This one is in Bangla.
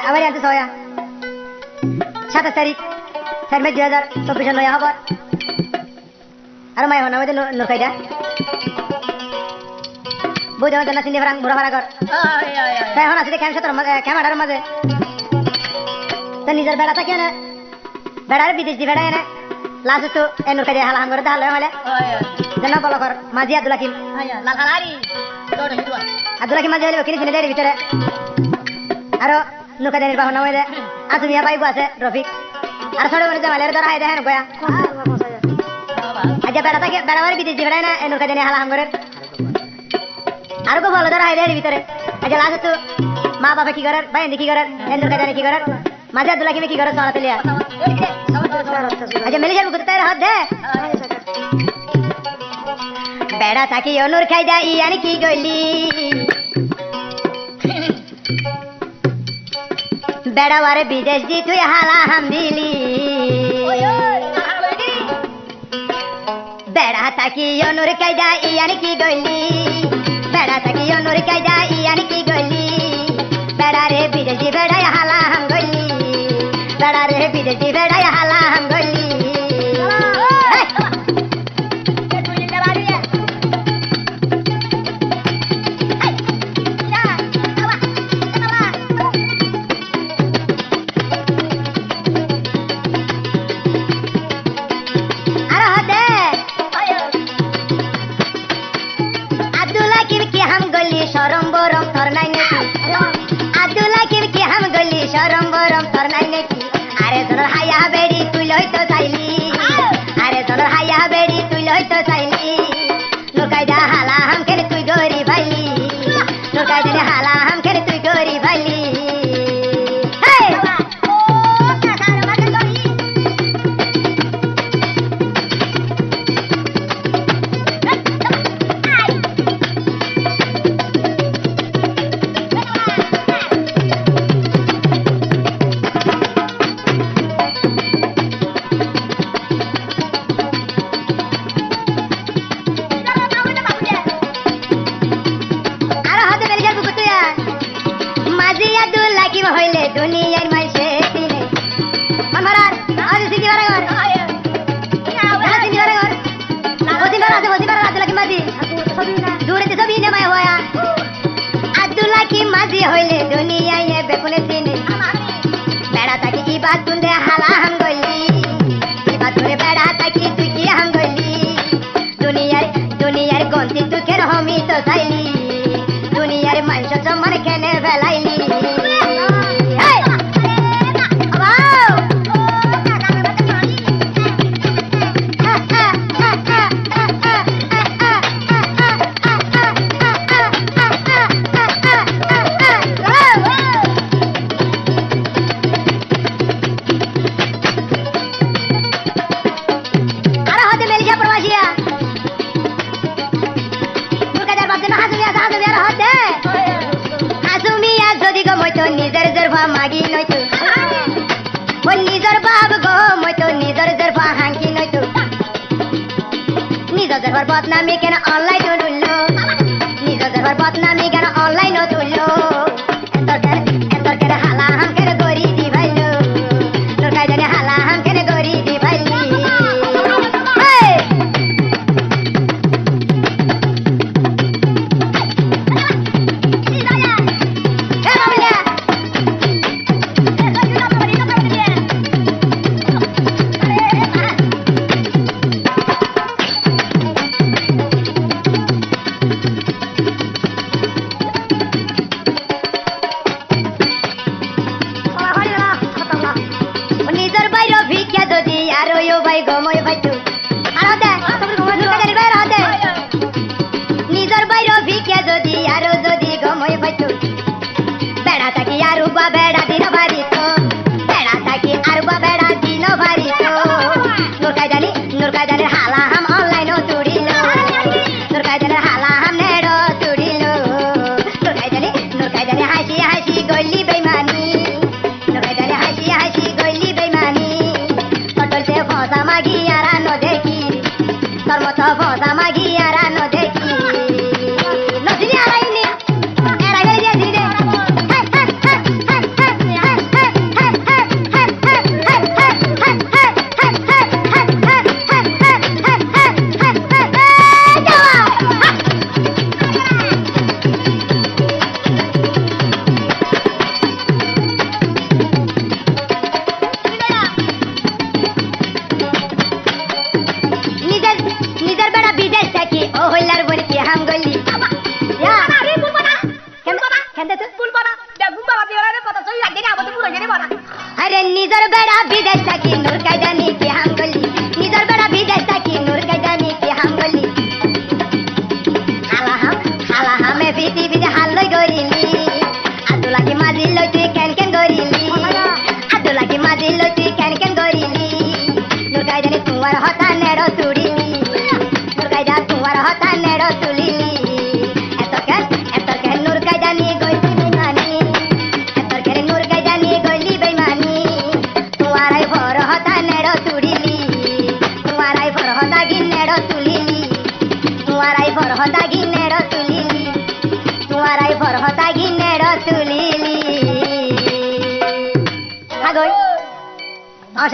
আবার আনতে ছয়া 27 তারিখ 4 মে 2024 নয়া খবর আর মাই হনা মধ্যে নুরকাইদা বুঝা জানা সিন্ধি ফরাং বুড়া ফারা কর তাই হনা সিধে ক্যামেরার মাঝে তো নিজের বেড়া থাকে না বেড়ার বিদেশ দি বেড়া না লাস্ট তো এ নুরকাইদা হালা হাম করে হালা মালে জানা বলো কর মাঝি আব্দুল হাকিম আব্দুল হাকিম মাঝি হলে কিনে চিনে দেয় ভিতরে আরো নুরকাইদা নির্বাহন হয়ে আজু মিয়া বাইবু আছে রফিক আর ছোট বড় জামালের দ্বারা আয় দেখেন গয়া আজ বেড়া থাকে বেড়াবার বিদেশ দি বেড়া না এ নুরকাইদা হালা হাম করে আর কো ভালো দ্বারা আয় দেয় ভিতরে আজ লাস্ট তো মা বাবা কি করার ভাই কি করার এ নুরকাইদা কি করার মাঝি আব্দুল হাকিম কি করার চড়াতে লিয়া আচ্ছা মেলে যাবো কোথায় হাত দে বেড়া থাকি অনুর খাই দা ইয়ানি কি গইলি বেড়াওয়ারে বিদেশ দি তুই হালা হাম দিলি বেড়া থাকি অনুর খাই দা ইয়ানি কি গইলি বেড়া থাকি অনুর খাই দা ইয়ানি কি গইলি বেড়ারে বিদেশ দি বেড়ায় হালা হাম গইলি বেড়ারে বিদেশ দি বেড়ায় হালা হাম গইলি শরম বরম তোর নাই নাকি আব্দুল হাকিম কি হাম গলি শরম বরম তোর নাই নাকি আরে তোর হায়া বেড়ি তুই লইতো চাইলি আরে তোর হায়া বেড়ি তুই লইতো চাইলি নুরকাইদা হালা হাম কেন তুই গরি ভাইলি নুরকাইদা হালা হাম কেন তুই গরি ভাইলি হইলে দুনিয়ার মাইসে দিনে মানমারার আজ সিটি বারাগর সিটি বারাগর ওদিনবার আছে ওদিনবার আব্দুল হাকিম মাঝি দূরেতে সবই নেমায় হয়া আব্দুল হাকিম মাঝি হইলে দুনিয়ায় বেকুনে দিনে বেড়া থাকি কি বাত তুন্দে হালা হাম গইলি কি বাত করে বেড়া থাকি তুই কি হাম গইলি দুনিয়ার গন্তি দুঃখের হমি তো চাইলি দুনিয়ার মানুষ সম্মান কেনে ফেলাইলি নিজের জরফা মাগি নয়তো ওই নিজের বাপ গো মইতো নিজের জরফা হাঙ্কি নয়তো নিজের জরফার বদনামি কেন অনলাইন তুললো নিজের জরফার বদনামি কেন অনলাইন তুললো এতর কেন হালা হাম কেন গরি দি ভাইলো নুরকাইদা হালা হাম কেন গরি দি ভাইলি নিজের বাইরে ভিকে যদি আরো যদি গমই পাইতো বেড়া থাকি আরো বা বেড়া দিন বাড়িত বেড়া থাকি আরো বা বেড়া দিন বাড়িত নুরকাইদানের হালা হাম অনলাইন তুড়িল নুরকাইদানের হালা হাম নেড় তুড়িল নুরকাইদানে হাসি হাসি গইলি বেইমানি নুরকাইদানে হাসি হাসি গইলি বেইমানি পটলতে ফসা মাগি আর ন দেখি তোর মতো ফসা মাগি আর ন দেখি নদী আড়াইনি এড়াই দিয়ে দিলে अरे निजर बेड़ा विदेश की नूर कैदानी की हम गली निजर बेड़ा विदेश की नूर कैदानी की हम गली हाला हमें बीती बीते हाल लई गरीली आदुला की माजी लई तुई कैन गरीली आदुला की माजी लई तुई कैन गरीली नूर कैदानी तुवार हता नेड़ो तुड़ीली नूर कैदा तुवार हता नेड़ो तुलीली एतर के नूर कैदानी गईली बेईमानी एतर के नूर कैदानी गईली बेईमानी तुवाराई भर हता नेड़ो तुड़ीली तुवाराई भर हता गि नेड़ो तुलीली तुवाराई भर हता गि नेड़ो तुलीली तुवाराई भर हता गि